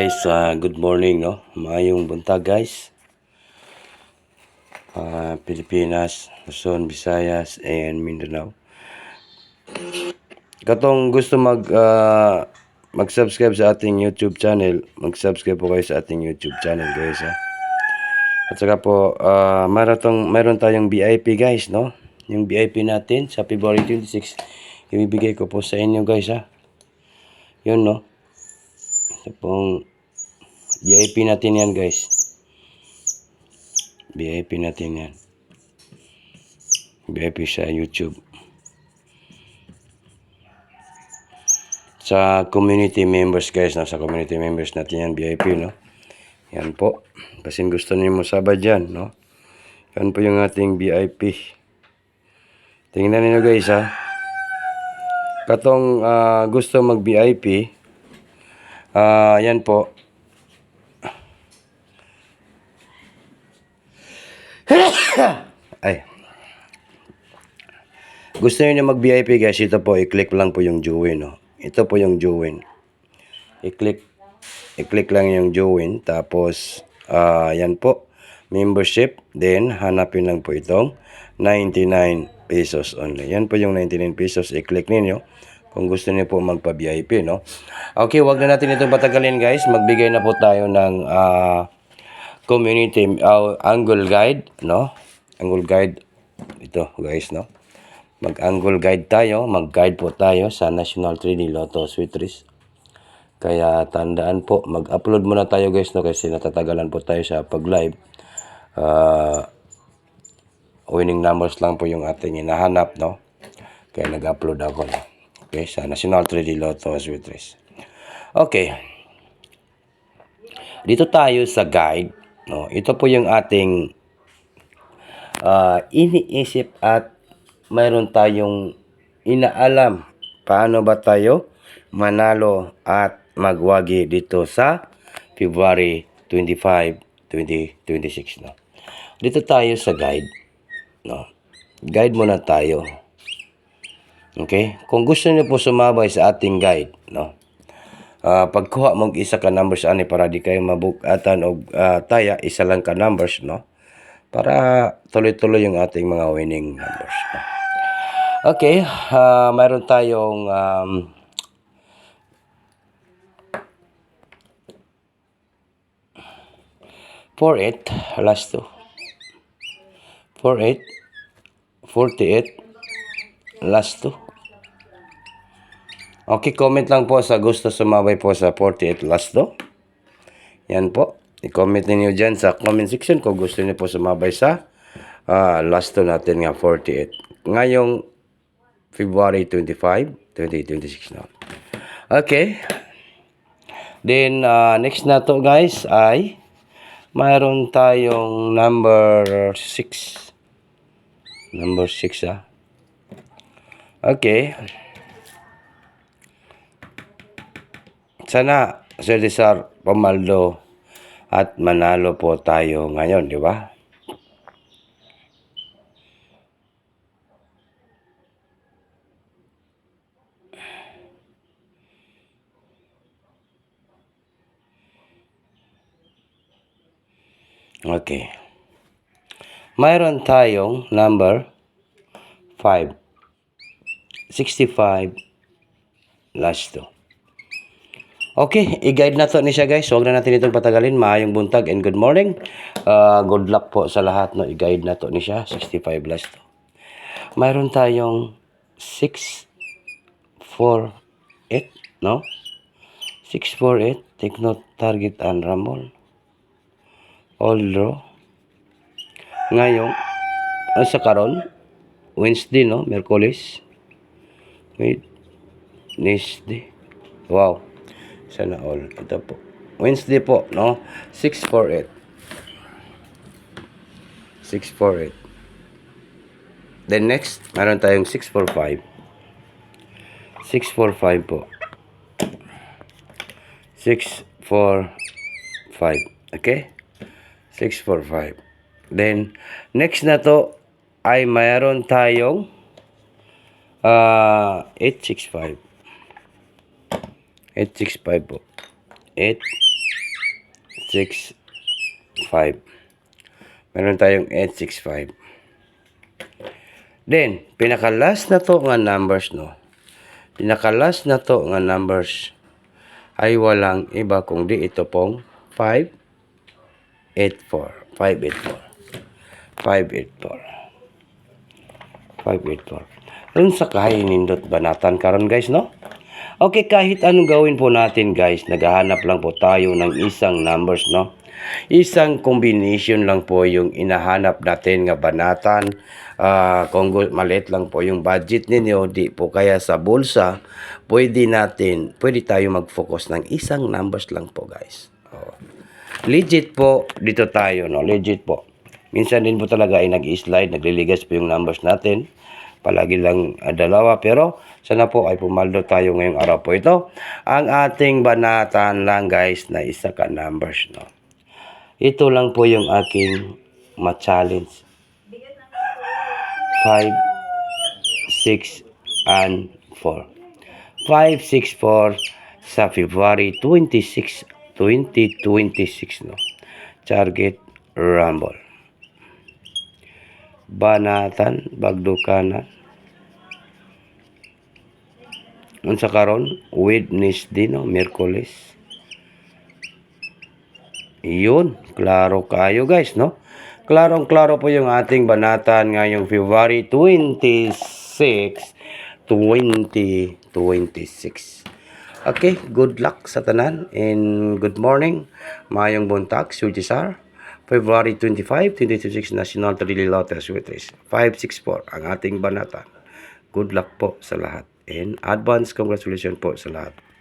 Guys, good morning, no? Maayong buntag, guys. Pilipinas, Luzon, Visayas, and Mindanao. Katong gusto mag-subscribe sa ating YouTube channel, mag-subscribe po kayo sa ating YouTube channel, guys, ha? At saka po, mayroon tayong VIP, guys, no? Yung VIP natin sa February 26, ibibigay ko po sa inyo, guys, ha? Yun, no? Ito pong VIP natin yan, guys. VIP natin yan. VIP sa YouTube. Sa community members, guys, no? Sa community members natin yan, VIP, no? Yan po. Kasi gusto niyo mo sabay dyan, no? Yan po yung ating VIP. Tingnan niyo, guys, ha? Katong gusto mag-VIP, yan po. Ay. Gusto niyo na mag-VIP, guys, ito po, i-click lang po yung join, no? Ito po yung join. I-click lang yung join. Tapos, yan po. Membership. Then, hanapin lang po itong 99 pesos only. Yan po yung 99 pesos. I-click ninyo kung gusto niyo po magpa-VIP, no? Okay, wag na natin itong patagalin, guys. Magbigay na po tayo ng community angle guide, no? Angle guide. Ito, guys, no? Mag-angle guide tayo. Mag-guide po tayo sa National 3D Lotto Sweet Trees. Kaya tandaan po, mag-upload muna tayo, guys, no? Kasi natatagalan po tayo sa pag-live. Winning numbers lang po yung ating hinahanap, no? Kaya nag-upload ako, no? Okay, sa National 3D Lotto Sweet Trees. Okay. Dito tayo sa guide, no? Ito po yung ating iniisip at mayroon tayong inaalam paano ba tayo manalo at magwagi dito sa February 25, 2026, no? Dito tayo sa guide, no? Guide muna tayo. Okay? Kung gusto niyo po sumabay sa ating guide, no? Pagkuha mong isa ka numbers ani para di kayo mabukatan og taya isa lang ka numbers, no? Para tuloy-tuloy yung ating mga winning numbers, no? Okay, mayroon tayong 48 last 2. 48 48 last 2. Okay, comment lang po sa gusto sumabay po sa 48 last 2. Yan po. I-comment niyo dyan sa comment section kung gusto niyo po sumabay sa last 2 natin nga 48. Ngayong February 25, 2026 na. Okay. Then, next na to, guys, ay mayroon tayong number 6. Number 6, Okay. Sana, Sir Rizal, Pamaldo, at manalo po tayo ngayon, di ba? Okay. Mayroon tayong number 5. 65 last 2. Okay, i-guide na to ni siya, guys. Huwag na natin itong patagalin. Maayong buntag and good morning. Good luck po sa lahat, no? I-guide na to ni siya. 65 last 2. Mayroon tayong 6, 4, 8, no? 6, 4, 8. Take note, target and rumble. All draw. Ngayon, sa karon, Wednesday, no? Merkulis. Wednesday. Wow. Sana all. Ito po. Wednesday po, no? 648. 648. Then next, meron tayong 645. 645 po. 645. Okay? 645. Then, next na to ay mayroon tayong 865. 865 po. 8 5. Meron tayong 865. Then, pinaka-last na to nga numbers, no? Pinaka-last na to nga numbers ay walang iba kundi ito pong 584. 584. Doon sa kahay nindot banatan karon guys, no? Okay, kahit anong gawin po natin guys, naghahanap lang po tayo ng isang numbers, no? Isang combination lang po yung inahanap natin nga banatan. Kung maliit lang po yung budget ninyo, di po kaya sa bulsa, pwede tayo mag-focus ng isang numbers lang po guys. Legit po, dito tayo, no? Legit po. Minsan din po talaga ay nag-slide, nagliligas po yung numbers natin. Palagi lang dalawa, pero sana po ay pumaldo tayo ngayong araw po ito. Ang ating banatan lang guys na isa ka numbers, no? Ito lang po yung aking ma-challenge. 5, 6, and 4. 5, 6, 4 sa February 26, 2026, no? Target Rumble. Banatan, Bagdukanan. Unsa karon? Wednesday, no? Miyerkules. Yun, klaro kayo guys, no? Klarong-klaro po yung ating banatan ngayong February 26, 2026. Okay, good luck sa tanan and good morning. Mayong buntag, Sujisar. February 25, 2026, National Daily Lotus Witres. 564 ang ating banatan. Good luck po sa lahat and advance congratulations po sa lahat.